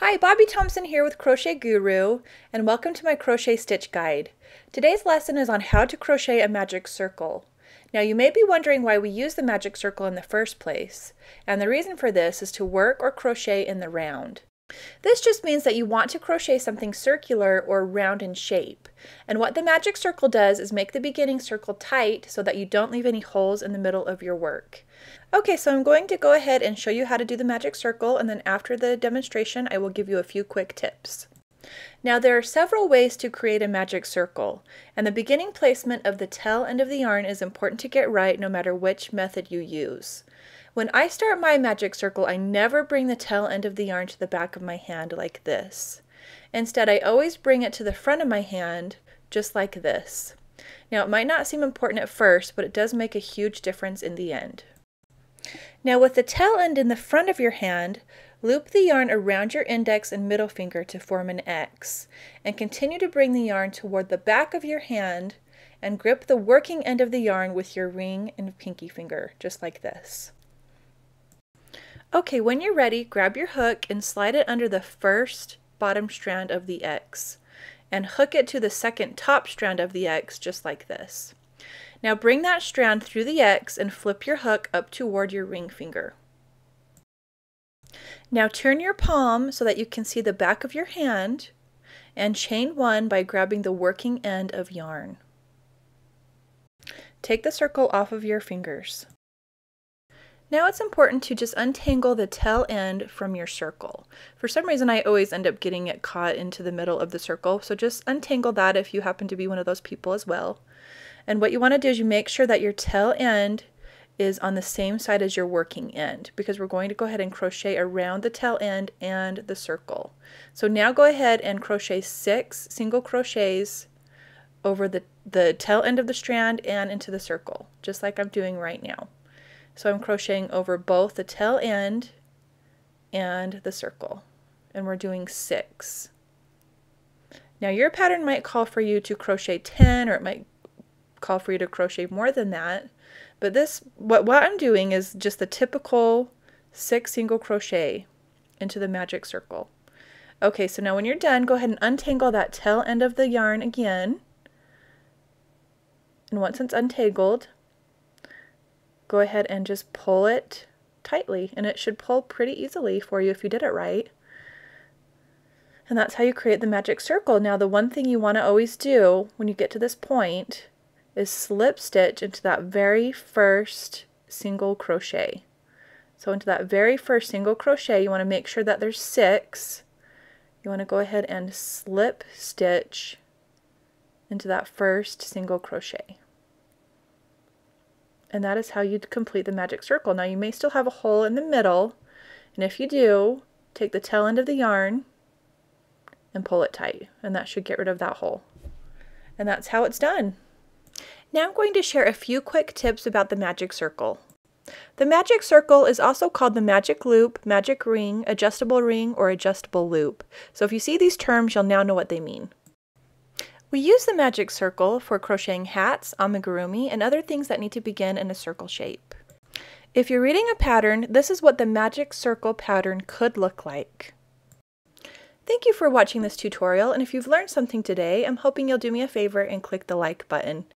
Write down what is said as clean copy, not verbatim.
Hi, Bobby Thompson here with Crochet Guru, and welcome to my crochet stitch guide. Today's lesson is on how to crochet a magic circle. Now you may be wondering why we use the magic circle in the first place, and the reason for this is to work or crochet in the round. This just means that you want to crochet something circular or round in shape, and what the magic circle does is make the beginning circle tight so that you don't leave any holes in the middle of your work. Okay, so I'm going to go ahead and show you how to do the magic circle, and then after the demonstration I will give you a few quick tips. Now there are several ways to create a magic circle, and the beginning placement of the tail end of the yarn is important to get right no matter which method you use. When I start my magic circle, I never bring the tail end of the yarn to the back of my hand like this. Instead, I always bring it to the front of my hand, just like this. Now it might not seem important at first, but it does make a huge difference in the end. Now with the tail end in the front of your hand, loop the yarn around your index and middle finger to form an X, and continue to bring the yarn toward the back of your hand and grip the working end of the yarn with your ring and pinky finger, just like this. Okay, when you're ready, grab your hook and slide it under the first bottom strand of the X, and hook it to the second top strand of the X, just like this. Now bring that strand through the X and flip your hook up toward your ring finger. Now turn your palm so that you can see the back of your hand, and chain one by grabbing the working end of yarn. Take the circle off of your fingers. Now it's important to just untangle the tail end from your circle. For some reason I always end up getting it caught into the middle of the circle, so just untangle that if you happen to be one of those people as well. And what you want to do is you make sure that your tail end is on the same side as your working end, because we're going to go ahead and crochet around the tail end and the circle. So now go ahead and crochet 6 single crochets over the tail end of the strand and into the circle, just like I'm doing right now. So I'm crocheting over both the tail end and the circle, and we're doing 6. Now your pattern might call for you to crochet 10, or it might call for you to crochet more than that, but what I'm doing is just the typical 6 single crochet into the magic circle. Okay, so now when you're done, go ahead and untangle that tail end of the yarn again, and once it's untangled, go ahead and just pull it tightly, and it should pull pretty easily for you if you did it right. And that's how you create the magic circle. Now the one thing you want to always do when you get to this point is slip stitch into that very first single crochet. So into that very first single crochet, you want to make sure that there's 6. You want to go ahead and slip stitch into that first single crochet. And that is how you complete the magic circle. Now you may still have a hole in the middle, and if you do, take the tail end of the yarn and pull it tight, and that should get rid of that hole. And that's how it's done. Now I'm going to share a few quick tips about the magic circle. The magic circle is also called the magic loop, magic ring, adjustable ring, or adjustable loop. So if you see these terms, you'll now know what they mean. We use the magic circle for crocheting hats, amigurumi, and other things that need to begin in a circle shape. If you're reading a pattern, this is what the magic circle pattern could look like. Thank you for watching this tutorial, and if you've learned something today, I'm hoping you'll do me a favor and click the like button.